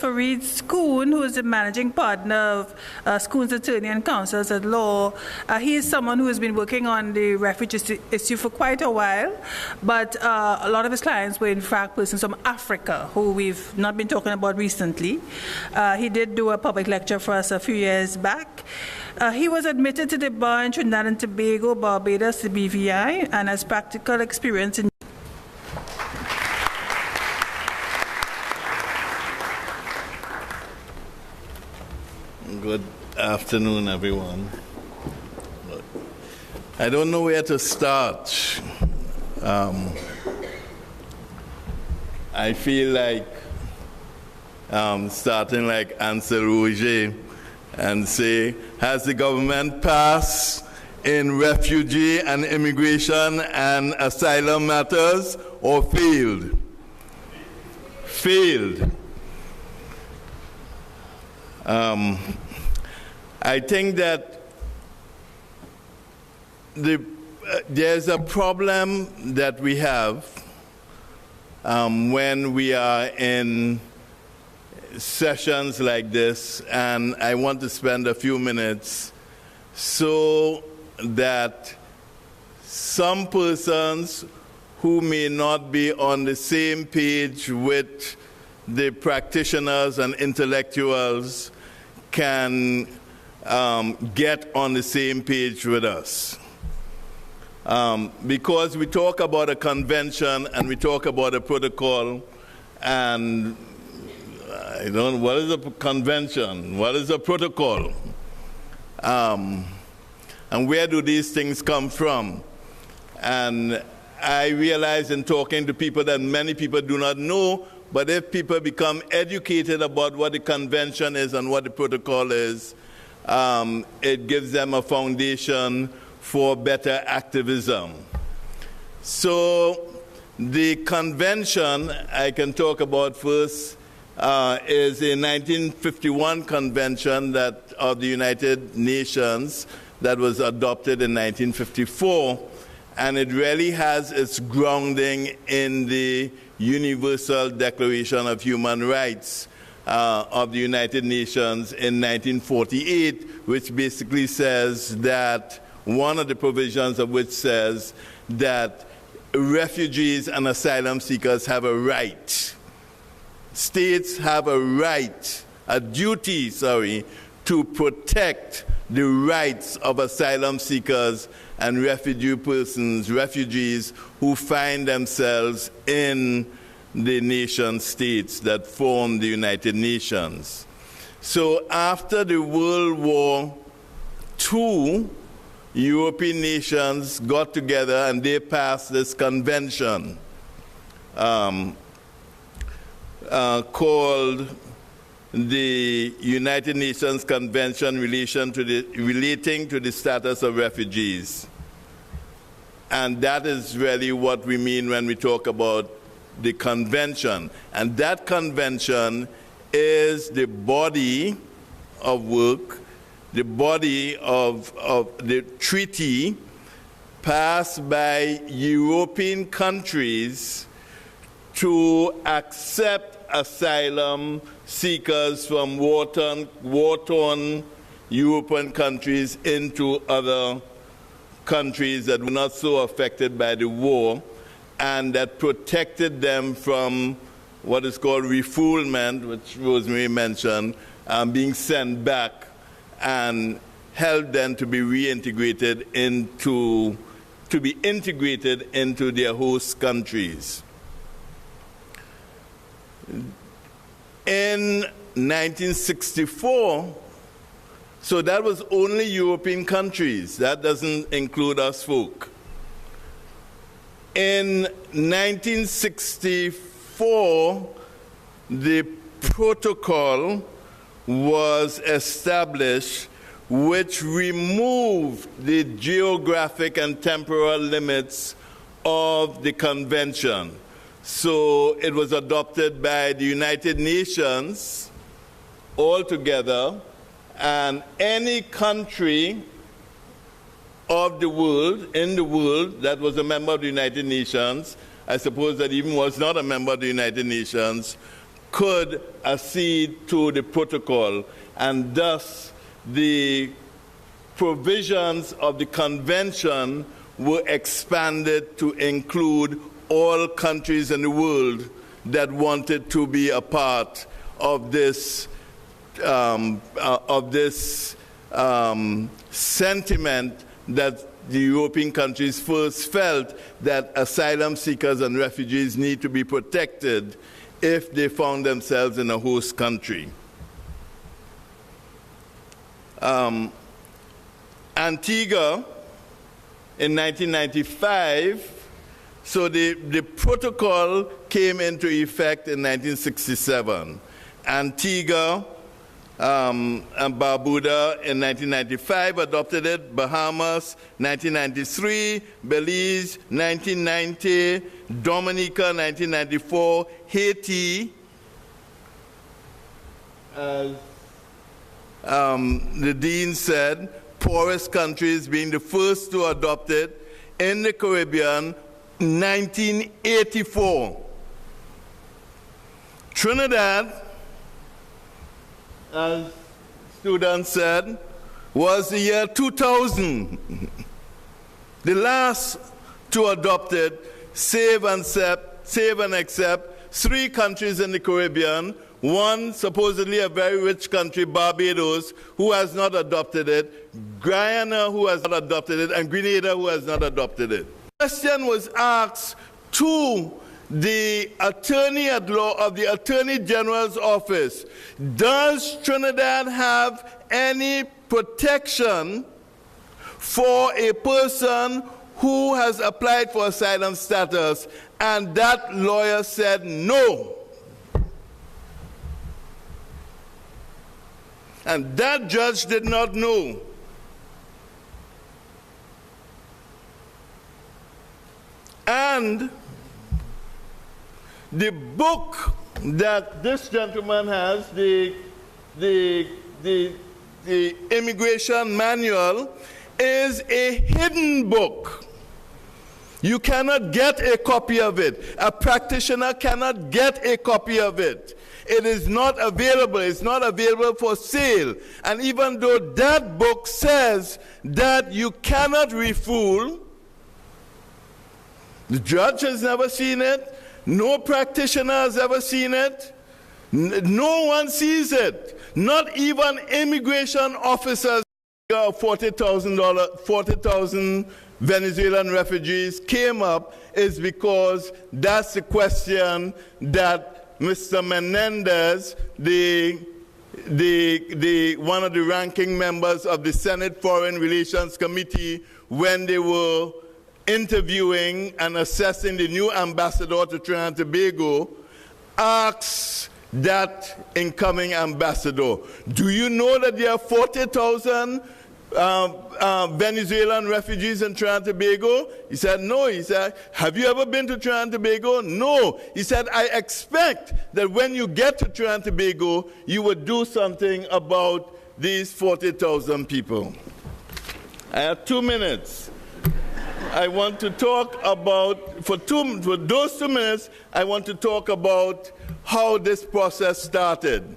Farid Scoon, who is the managing partner of Scoon's Attorney and Counsels at Law. He is someone who has been working on the refugee issue for quite a while, but a lot of his clients were in fact persons from Africa, who we've not been talking about recently. He did do a public lecture for us a few years back. He was admitted to the bar in Trinidad and Tobago, Barbados, the U.W.I, and has practical experience in Good afternoon, everyone. I don't know where to start. I feel like starting like Ansel Roger and say, has the government passed in refugee and immigration and asylum matters or failed? Failed. I think that there's a problem that we have when we are in sessions like this, and I want to spend a few minutes so that some persons who may not be on the same page with the practitioners and intellectuals can get on the same page with us. Because we talk about a convention and we talk about a protocol, and I don't know, what is a convention? What is a protocol? And where do these things come from? And I realize in talking to people that many people do not know, but if people become educated about what the convention is and what the protocol is, it gives them a foundation for better activism. So the convention I can talk about first is a 1951 convention that of the United Nations that was adopted in 1954, and it really has its grounding in the Universal Declaration of Human Rights of the United Nations in 1948, which basically says that one of the provisions of which says that refugees and asylum seekers have a right. States have a right, a duty, to protect the rights of asylum seekers and refugee persons, refugees who find themselves in the nation states that form the United Nations. So after the World War II, European nations got together and they passed this convention called the United Nations Convention relating to the status of refugees. And that is really what we mean when we talk about the convention. And that convention is the body of work, the body of the treaty passed by European countries to accept asylum seekers from war-torn European countries into other countries that were not so affected by the war, and that protected them from what is called refoulement, which Rosemary mentioned, being sent back, and helped them to be reintegrated into their host countries. In 1964, so that was only European countries. That doesn't include us folk. In 1964, the protocol was established which removed the geographic and temporal limits of the convention. So it was adopted by the United Nations altogether, and any country of the world, in the world, that was a member of the United Nations, I suppose that even was not a member of the United Nations, could accede to the protocol, and thus the provisions of the convention were expanded to include all countries in the world that wanted to be a part of this sentiment that the European countries first felt, that asylum seekers and refugees need to be protected if they found themselves in a host country. Antigua in 1995, so the protocol came into effect in 1967. Antigua and Barbuda in 1995 adopted it, Bahamas 1993, Belize 1990, Dominica 1994, Haiti, as the dean said, poorest countries being the first to adopt it, in the Caribbean 1984. Trinidad, as students said, was the year 2000. The last to adopt it, save and accept 3 countries in the Caribbean, one supposedly a very rich country, Barbados, who has not adopted it, Guyana, who has not adopted it, and Grenada, who has not adopted it. The question was asked to the attorney at law of the Attorney General's office, does Trinidad have any protection for a person who has applied for asylum status? And that lawyer said no. And that judge did not know. And the book that this gentleman has, the immigration manual, is a hidden book. You cannot get a copy of it. A practitioner cannot get a copy of it. It is not available. It's not available for sale. And even though that book says that you cannot refool, the judge has never seen it. No practitioner has ever seen it. No one sees it. Not even immigration officers. 40,000 Venezuelan refugees came up is because that's the question that Mr. Menendez, one of the ranking members of the Senate Foreign Relations Committee, when they were interviewing and assessing the new ambassador to Trinidad and Tobago, asks that incoming ambassador, do you know that there are 40,000 Venezuelan refugees in Trinidad and Tobago? He said, no. He said, have you ever been to Trinidad and Tobago? No. He said, I expect that when you get to Trinidad and Tobago, you would do something about these 40,000 people. I have 2 minutes. I want to talk about, for those 2 minutes, I want to talk about how this process started.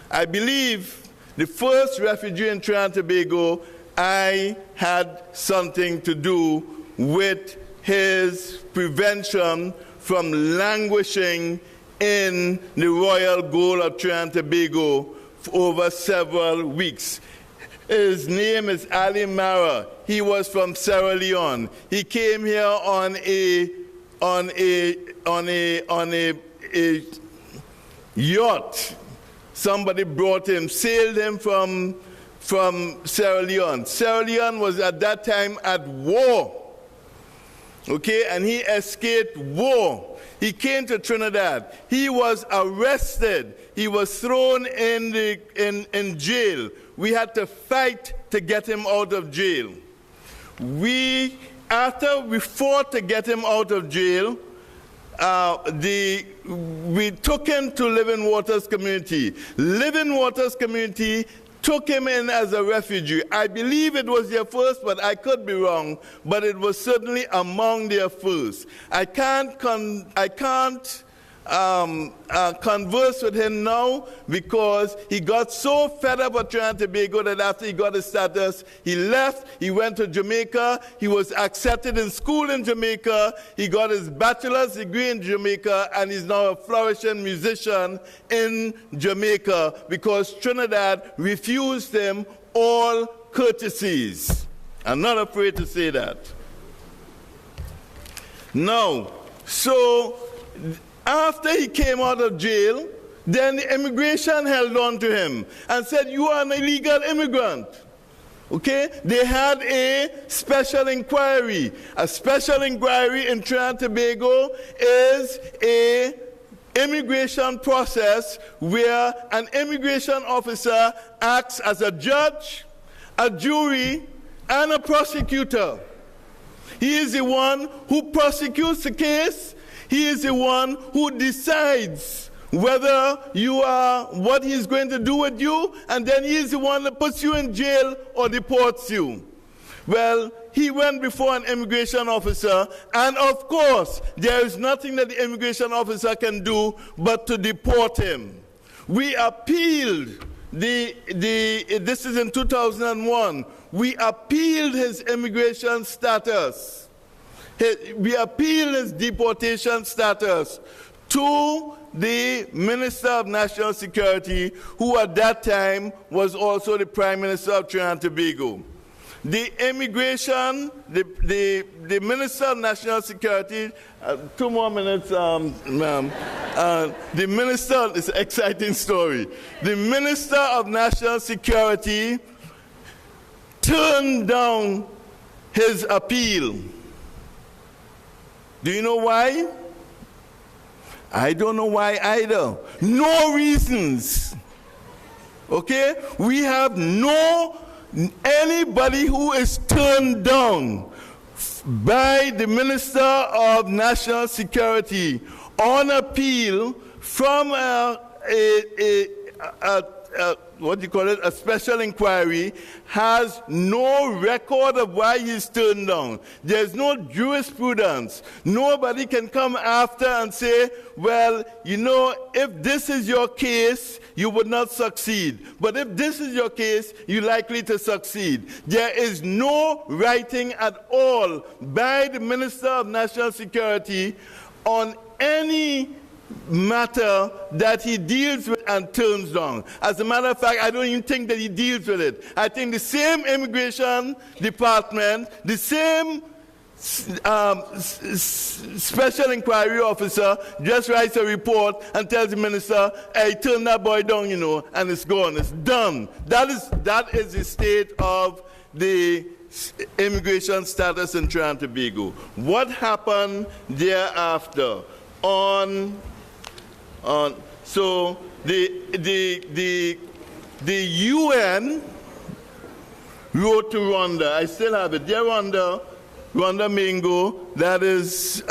I believe the first refugee in Trinidad and Tobago, I had something to do with his prevention from languishing in the Royal Gold of Trinidad and Tobago for over several weeks. His name is Ali Mara. He was from Sierra Leone. He came here on a yacht. Somebody brought him, sailed him from Sierra Leone. Sierra Leone was at that time at war. Okay, and he escaped war. He came to Trinidad. He was arrested. He was thrown in jail. We had to fight to get him out of jail. After we fought to get him out of jail, we took him to Living Waters Community. Living Waters Community took him in as a refugee. I believe it was their first, but I could be wrong, but it was certainly among their first. I can't converse with him now because he got so fed up with Trinidad and Tobago that after he got his status, he left, he went to Jamaica, he was accepted in school in Jamaica, he got his bachelor's degree in Jamaica, and he's now a flourishing musician in Jamaica because Trinidad refused him all courtesies. I'm not afraid to say that. Now, so after he came out of jail, then the immigration held on to him and said, you are an illegal immigrant. Okay? They had a special inquiry. A special inquiry in Trinidad and Tobago is a immigration process where an immigration officer acts as a judge, a jury, and a prosecutor. He is the one who prosecutes the case. He is the one who decides whether you are what he's going to do with you, and then he is the one that puts you in jail or deports you. Well, he went before an immigration officer, and of course, there is nothing that the immigration officer can do but to deport him. We appealed this is in 2001. We appealed his immigration status. We appealed his deportation status to the Minister of National Security, who at that time was also the Prime Minister of Trinidad and Tobago. The immigration, the Minister of National Security, 2 more minutes, ma'am. The Minister, it's an exciting story. The Minister of National Security turned down his appeal. Do you know why? I don't know why either. No reasons. Okay? We have anybody who is turned down by the Minister of National Security on appeal from a special inquiry has no record of why he's turned down. There's no jurisprudence. Nobody can come after and say, well, you know, if this is your case, you would not succeed. But if this is your case, you're likely to succeed. There is no writing at all by the Minister of National Security on any matter that he deals with and turns down. As a matter of fact, I don't even think that he deals with it. I think the same immigration department, the same special inquiry officer just writes a report and tells the minister, hey, turn that boy down, you know, and it's gone, it's done. That is the state of the immigration status in Trinidad and Tobago. What happened thereafter? So the UN wrote to Rwanda. I still have it. Dear Rwanda Mingo, that is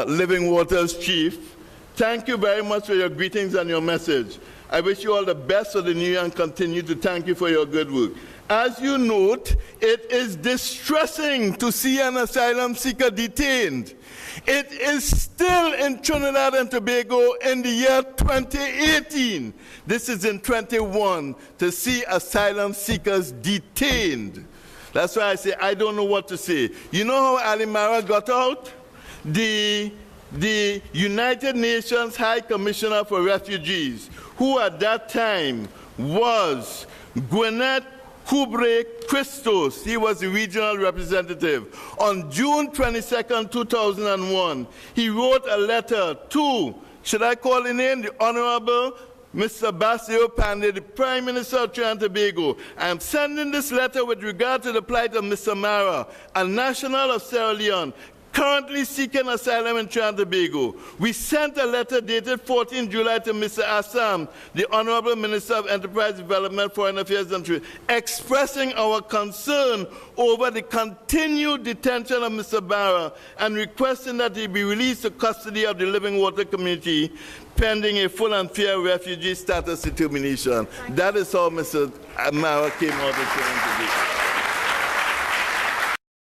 Living Waters chief. Thank you very much for your greetings and your message. I wish you all the best for the new year and continue to thank you for your good work. As you note, it is distressing to see an asylum seeker detained. It is still in Trinidad and Tobago in the year 2018. This is in 21 to see asylum seekers detained. That's why I say I don't know what to say. You know how Ali Mara got out? The United Nations High Commissioner for Refugees, who at that time was Gwyneth Kubre Christos, he was the regional representative. On June 22nd, 2001, he wrote a letter to, should I call his name, the Honorable Mr. Basio Pandey, the Prime Minister of Trinidad and Tobago. I am sending this letter with regard to the plight of Mr. Mara, a national of Sierra Leone, currently seeking asylum in Trinidad and Tobago. We sent a letter dated 14 July to Mr. Assam, the Honorable Minister of Enterprise Development, Foreign Affairs and Trade, expressing our concern over the continued detention of Mr. Barra and requesting that he be released to custody of the Living Water community pending a full and fair refugee status determination. That is how Mr. Mara came out of Trinidad and Tobago.